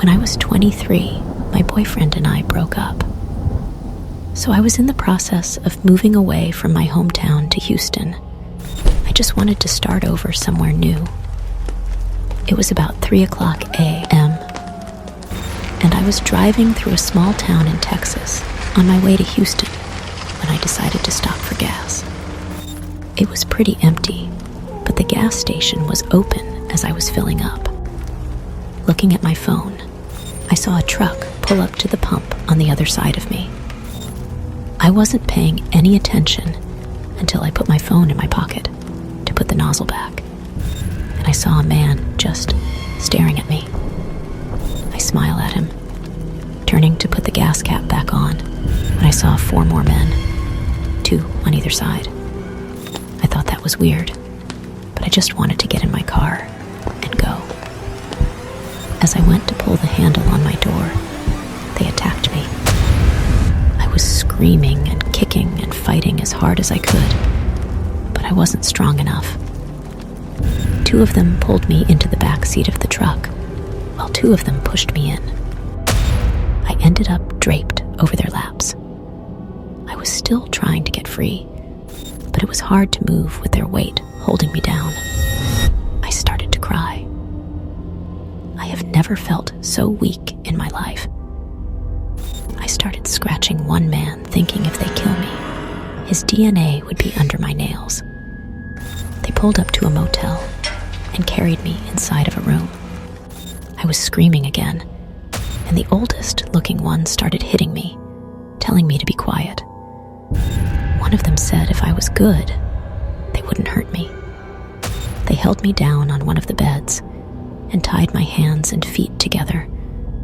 When I was 23, my boyfriend and I broke up. So I was in the process of moving away from my hometown to Houston. I just wanted to start over somewhere new. It was about 3:00 a.m., and I was driving through a small town in Texas on my way to Houston when I decided to stop for gas. It was pretty empty, but the gas station was open as I was filling up. Looking at my phone, I saw a truck pull up to the pump on the other side of me. I wasn't paying any attention until I put my phone in my pocket to put the nozzle back, and I saw a man just staring at me. I smile at him, turning to put the gas cap back on when I saw 4 more men, 2 on either side. I thought that was weird, but I just wanted to get in my car and go. As I went to pull the handle on my door, they attacked me. I was screaming and kicking and fighting as hard as I could, but I wasn't strong enough. 2 of them pulled me into the back seat of the truck, while 2 of them pushed me in. I ended up draped over their laps. I was still trying to get free, but it was hard to move with their weight holding me down. I started to cry. I have never felt so weak in my life. I started scratching one man, thinking if they kill me, his DNA would be under my nails. They pulled up to a motel and carried me inside of a room. I was screaming again, and the oldest looking one started hitting me, telling me to be quiet. One of them said if I was good, they wouldn't hurt me. They held me down on one of the beds and tied my hands and feet together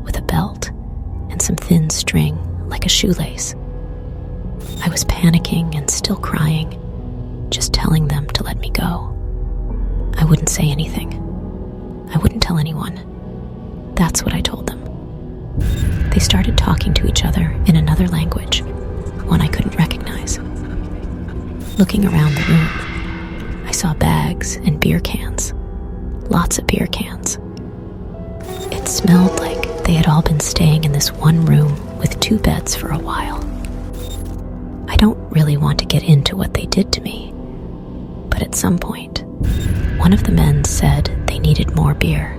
with a belt and some thin string like a shoelace. I was panicking and still crying, just telling them to let me go. I wouldn't say anything. I wouldn't tell anyone. That's what I told them. They started talking to each other in another language, one I couldn't recognize. Looking around the room, I saw bags and beer cans. Lots of beer cans. It smelled like they had all been staying in this one room with 2 beds for a while. I don't really want to get into what they did to me, but at some point, one of the men said they needed more beer.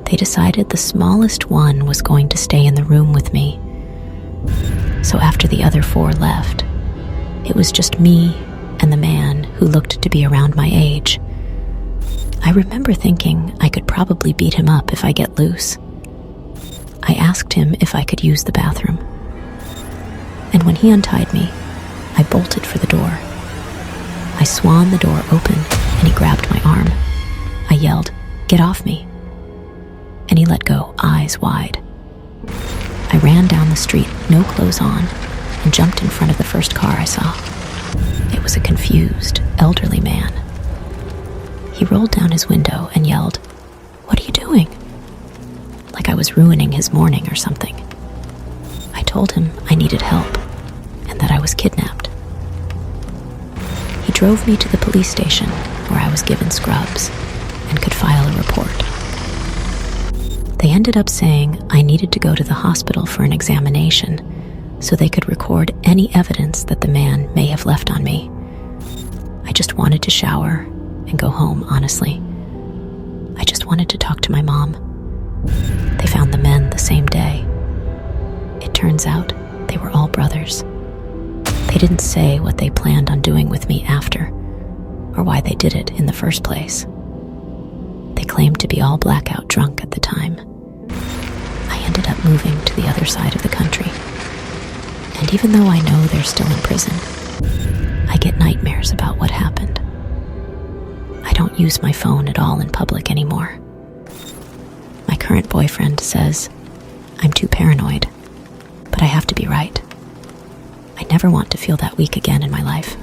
They decided the smallest one was going to stay in the room with me. So after the other 4 left, it was just me and the man who looked to be around my age. I remember thinking I could probably beat him up if I get loose. I asked him if I could use the bathroom. And when he untied me, I bolted for the door. I swung the door open and he grabbed my arm. I yelled, "Get off me!" And he let go, eyes wide. I ran down the street, no clothes on, and jumped in front of the first car I saw. It was a confused, elderly man. He rolled down his window and yelled, "What are you doing?" Like I was ruining his morning or something. I told him I needed help and that I was kidnapped. He drove me to the police station where I was given scrubs and could file a report. They ended up saying I needed to go to the hospital for an examination so they could record any evidence that the man may have left on me. I just wanted to shower and go home, honestly. I just wanted to talk to my mom. They found the men the same day. It turns out they were all brothers. They didn't say what they planned on doing with me after, or why they did it in the first place. They claimed to be all blackout drunk at the time. I ended up moving to the other side of the country. And even though I know they're still in prison, I get nightmares about what happened. I don't use my phone at all in public anymore. My current boyfriend says I'm too paranoid, but I have to be right. I never want to feel that weak again in my life.